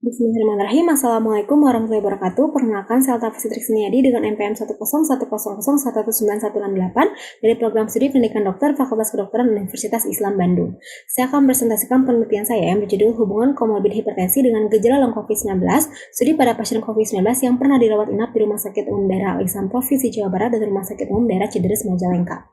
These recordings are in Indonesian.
Bismillahirrahmanirrahim. Assalamualaikum warahmatullahi wabarakatuh. Perkenalkan, saya Alta Fitri Siniadi dengan NPM 101001118 dari Program Studi Pendidikan Dokter Fakultas Kedokteran Universitas Islam Bandung. Saya akan presentasikan penelitian saya yang berjudul Hubungan Komorbid Hipertensi dengan Gejala Long COVID-19, studi pada pasien COVID-19 yang pernah dirawat inap di Rumah Sakit Umum Daerah Al-Ihsan Provinsi Jawa Barat dan Rumah Sakit Umum Daerah Cederes Majalengka.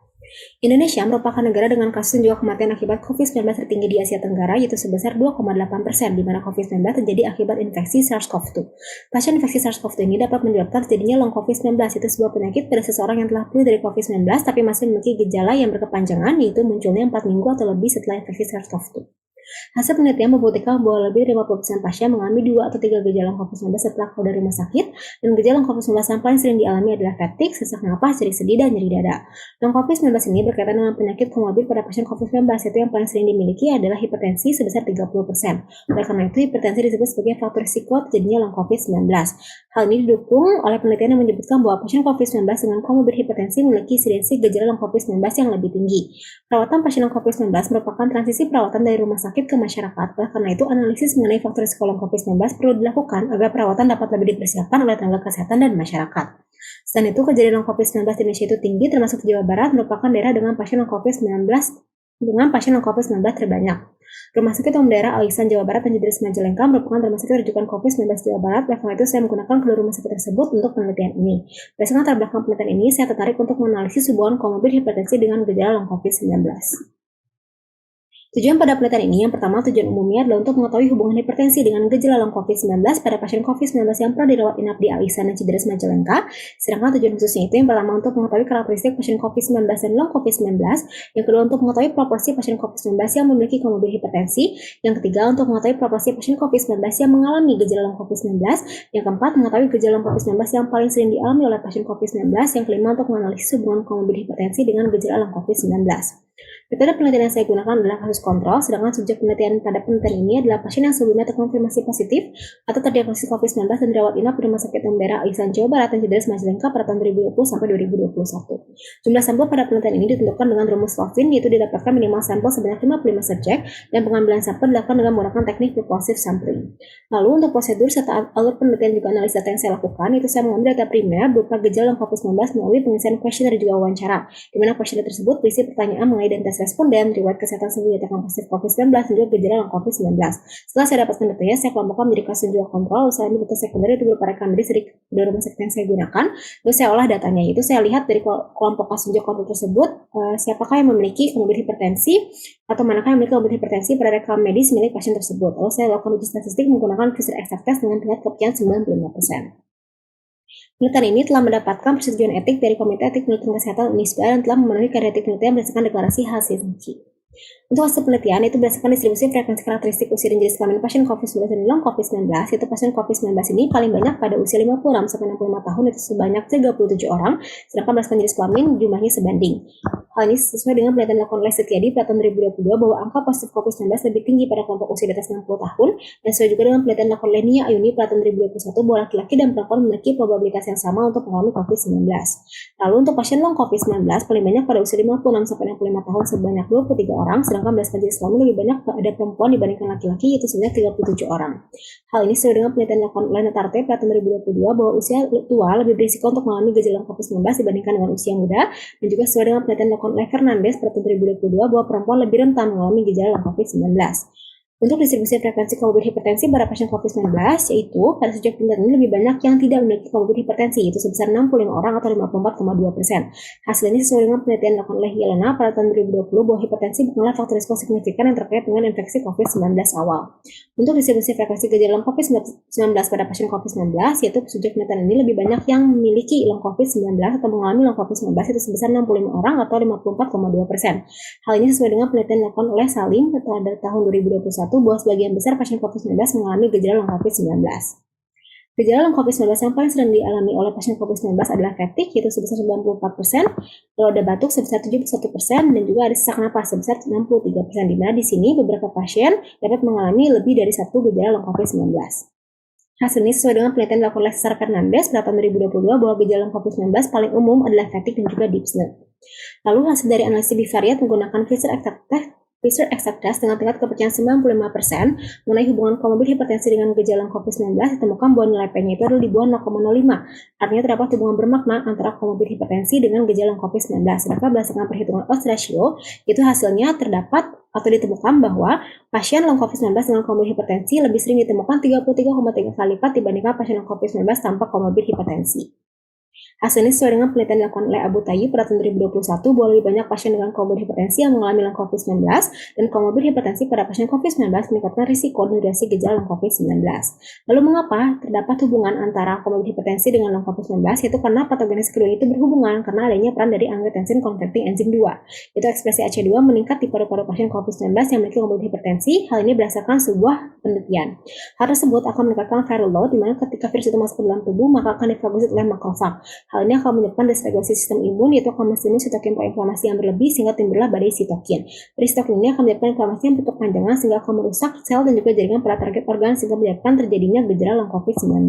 Indonesia merupakan negara dengan kasus dan juga kematian akibat COVID-19 tertinggi di Asia Tenggara, yaitu sebesar 2,8%, di mana COVID-19 terjadi akibat infeksi SARS-CoV-2. Pasien infeksi SARS-CoV-2 ini dapat menyebabkan terjadinya long COVID-19, yaitu sebuah penyakit pada seseorang yang telah pulih dari COVID-19 tapi masih memiliki gejala yang berkepanjangan, yaitu munculnya 4 minggu atau lebih setelah infeksi SARS-CoV-2. Hasil penelitian membuktikan bahwa lebih dari 50% pasien mengalami 2 atau 3 gejala COVID-19 setelah keluar dari rumah sakit, dan gejala COVID-19 yang paling sering dialami adalah fatigue, sesak napas, nyeri sendi, dan nyeri dada. Long COVID-19 ini berkaitan dengan penyakit komorbid pada pasien COVID-19, yaitu yang paling sering dimiliki adalah hipertensi sebesar 30%. Oleh karena itu, hipertensi disebut sebagai faktor risiko terjadinya long COVID-19. Hal ini didukung oleh penelitian yang menyebutkan bahwa pasien COVID-19 dengan komorbid hipertensi memiliki insidensi gejala long COVID-19 yang lebih tinggi. Perawatan pasien long COVID-19 merupakan transisi perawatan dari rumah sakit ke masyarakat. Oleh karena itu, analisis mengenai faktor risiko long COVID-19 perlu dilakukan agar perawatan dapat lebih dipersiapkan oleh tenaga kesehatan dan masyarakat. Selain itu, kejadian long COVID-19 di Indonesia itu tinggi, termasuk Jawa Barat merupakan daerah dengan pasien long COVID-19 terbanyak. Rumah Sakit Umum Daerah Al-Ihsan Jawa Barat dan Cederes Majalengka merupakan rumah sakit rujukan COVID-19 Jawa Barat. Oleh karena itu, saya menggunakan kedua rumah sakit tersebut untuk penelitian ini. Berdasarkan latar belakang penelitian ini, saya tertarik untuk menganalisis hubungan komorbid hipertensi dengan gejala long COVID-19. Tujuan pada penelitian ini, yang pertama, tujuan umumnya adalah untuk mengetahui hubungan hipertensi dengan gejala long COVID-19 pada pasien COVID-19 yang pernah dirawat inap di Al-Ihsan dan Cederes Majalengka. Sedangkan tujuan khususnya itu yang pertama untuk mengetahui karakteristik pasien COVID-19 dan long COVID-19, yang kedua untuk mengetahui proporsi pasien COVID-19 yang memiliki komorbid hipertensi, yang ketiga untuk mengetahui proporsi pasien COVID-19 yang mengalami gejala long COVID-19, yang keempat mengetahui gejala long COVID-19 yang paling sering dialami oleh pasien COVID-19, yang kelima untuk menganalisis hubungan komorbid hipertensi dengan gejala long COVID-19. Metode penelitian yang saya gunakan adalah kasus kontrol, sedangkan subjek penelitian pada penelitian ini adalah pasien yang sebelumnya terkonfirmasi positif atau terdiagnosis COVID-19 dan dirawat inap di Rumah Sakit Umum Daerah Al-Ihsan Jawa Barat dan Cederes Majalengka pada tahun 2020 sampai 2021. Jumlah sampel pada penelitian ini ditentukan dengan rumus Lovin, yaitu didapatkan minimal sampel sebanyak 55 subjek, dan pengambilan sampel dilakukan dengan menggunakan teknik propulsive sampling. Lalu untuk prosedur serta alur penelitian juga analisa data yang saya lakukan, itu saya mengambil data primer berupa gejala COVID-19 melalui pengisian kuesioner dan juga wawancara, di mana kuesioner tersebut berisi pertanyaan mengenai identitas responden, riwayat kesehatan sebelum dinyatakan positif COVID-19, dan juga gejala long COVID-19. Setelah saya dapatkan datanya, saya kelompokkan menjadi kasus juga kontrol, saya ambil data sekunder itu berupa rekam medis dari kedua rumah sakit yang saya gunakan, lalu saya olah datanya, itu saya lihat dari kelompok kasus juga kontrol tersebut, siapakah yang memiliki komorbid hipertensi, atau manakah yang memiliki komorbid hipertensi pada rekam medis milik pasien tersebut. Lalu saya lakukan uji statistik menggunakan Fisher exact test dengan tingkat kepercayaan 95%. Penelitian ini telah mendapatkan persetujuan etik dari Komite Etik Penelitian Kesehatan UNISBA dan telah memenuhi kriteria etik penelitian berdasarkan deklarasi Helsinki. Untuk hasil penelitian itu berdasarkan distribusi frekuensi karakteristik usia dan jenis kelamin pasien COVID-19 dan long COVID-19, yaitu pasien COVID-19 ini paling banyak pada usia 56-65 tahun, itu sebanyak 37 orang, sedangkan berdasarkan jenis kelamin jumlahnya sebanding. Hal ini sesuai dengan penelitian dilakukan oleh Setiadi pada tahun 2022 bahwa angka positif COVID-19 lebih tinggi pada kelompok usia di atas 60 tahun, dan sesuai juga dengan penelitian dilakukan oleh Nia Ayuni pada tahun 2021 bahwa laki-laki dan perempuan memiliki probabilitas yang sama untuk mengalami COVID-19. Lalu untuk pasien long COVID-19 paling banyak pada usia 56-65 tahun sebanyak 23 orang, sedangkan berdasarkan jenis kelamin lebih banyak pada perempuan dibandingkan laki-laki, yaitu sebanyak 37 orang. Hal ini sesuai dengan penelitian dilakukan oleh Netarte pada tahun 2022 bahwa usia tua lebih berisiko untuk mengalami gejala COVID-19 dibandingkan dengan usia muda, dan juga sesuai dengan penelitian dilakukan oleh Fernandes pada tahun 2022 bahwa perempuan lebih rentan mengalami gejala COVID-19. Untuk distribusi frekuensi komorbid hipertensi pada pasien COVID-19, yaitu pada subjek penelitian ini lebih banyak yang tidak memiliki komorbid hipertensi, yaitu sebesar 65 orang atau 54,2%. Hasil ini sesuai dengan penelitian dilakukan oleh Yelena pada tahun 2020 bahwa hipertensi bukanlah faktor risiko signifikan yang terkait dengan infeksi COVID-19 awal. Untuk distribusi frekuensi gejala long COVID-19 pada pasien COVID-19, yaitu subjek penelitian ini lebih banyak yang memiliki long COVID-19 atau mengalami long COVID-19, itu sebesar 65 orang atau 54,2%. Hal ini sesuai dengan penelitian dilakukan oleh Salim pada tahun 2021 bahwa sebagian besar pasien COVID-19 mengalami gejala long COVID-19. Gejala long COVID-19 yang paling sering dialami oleh pasien COVID-19 adalah fatigue, yaitu sebesar 94%, lalu ada batuk sebesar 71%, dan juga ada sesak napas sebesar 63%, di mana di sini beberapa pasien dapat mengalami lebih dari satu gejala long COVID-19. Hasil ini sesuai dengan penelitian dilakukan oleh Cesar Fernandes pada tahun 2022 bahwa gejala long COVID-19 paling umum adalah fatigue dan juga dyspnea. Lalu hasil dari analisis bivariat menggunakan Fisher exact test Research Exactas dengan tingkat kepercayaan 95% mengenai hubungan komorbid hipertensi dengan gejala COVID-19 ditemukan bahwa nilai P-nya itu adalah di bawah 0,05. Artinya terdapat hubungan bermakna antara komorbid hipertensi dengan gejala COVID-19. Sedangkan berdasarkan perhitungan odds ratio, itu hasilnya terdapat atau ditemukan bahwa pasien long COVID-19 dengan komorbid hipertensi lebih sering ditemukan 33,3 kali lipat dibandingkan pasien long COVID-19 tanpa komorbid hipertensi. Hasil ini sesuai dengan penelitian dilakukan oleh Abu Tayyib pada tahun 2021 bahwa lebih banyak pasien dengan komorbid hipertensi yang mengalami long COVID-19 dan komorbid hipertensi pada pasien COVID-19 meningkatkan risiko dan durasi gejala long COVID-19. Lalu mengapa terdapat hubungan antara komorbid hipertensi dengan long COVID-19? Yaitu karena patogenesis kedua itu berhubungan karena adanya peran dari angiotensin converting enzim 2. Itu ekspresi AC2 meningkat di paru-paru pasien COVID-19 yang memiliki komorbid hipertensi. Hal ini berdasarkan sebuah penelitian. Hal tersebut akan meningkatkan viral load, di mana ketika virus itu masuk ke dalam tubuh maka akan difagosit oleh makrofag. Hal ini akan menyebabkan dysregulasi sistem imun, yaitu akan menstimulus sitokin proinflamasi yang berlebih sehingga timbullah badai sitokin. Dari sitokin ini akan menyebabkan inflamasi yang berkepanjangan sehingga akan merusak sel dan juga jaringan pada target organ sehingga menyebabkan terjadinya gejala long COVID-19.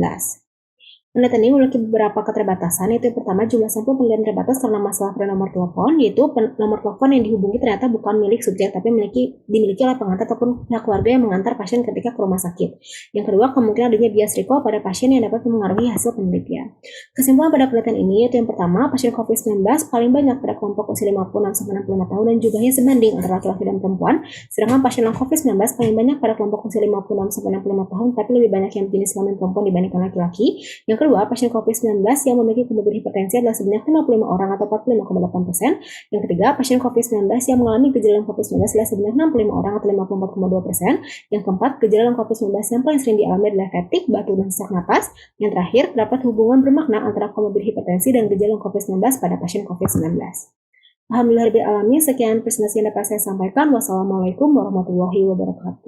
Penelitian ini memiliki beberapa keterbatasan, yaitu yang pertama jumlah sampel penelitian terbatas karena masalah pada nomor telepon, yaitu nomor telepon yang dihubungi ternyata bukan milik subjek tapi dimiliki oleh pengantar ataupun pihak keluarga yang mengantar pasien ketika ke rumah sakit. Yang kedua, kemungkinan adanya bias recall pada pasien yang dapat mempengaruhi hasil penelitian. Kesimpulan pada penelitian ini yaitu yang pertama, pasien COVID-19 paling banyak pada kelompok usia 56-65 tahun dan jumlahnya sebanding antara laki-laki dan perempuan, sedangkan pasien long COVID-19 paling banyak pada kelompok usia 56-65 tahun tapi lebih banyak yang jenis kelamin perempuan dibandingkan laki-laki. Yang kedua, pasien COVID-19 yang memiliki komorbid hipertensi adalah sebanyak 55 orang atau 45,8%. Yang ketiga, pasien COVID-19 yang mengalami gejala COVID-19 adalah sebanyak 65 orang atau 54,2%. Yang keempat, gejala COVID-19 yang paling sering dialami adalah fatigue, batuk, dan sesak napas. Yang terakhir, terdapat hubungan bermakna antara komorbid hipertensi dan gejala COVID-19 pada pasien COVID-19. Alhamdulillahirabbil alamin, sekian presentasi yang dapat saya sampaikan. Wassalamualaikum warahmatullahi wabarakatuh.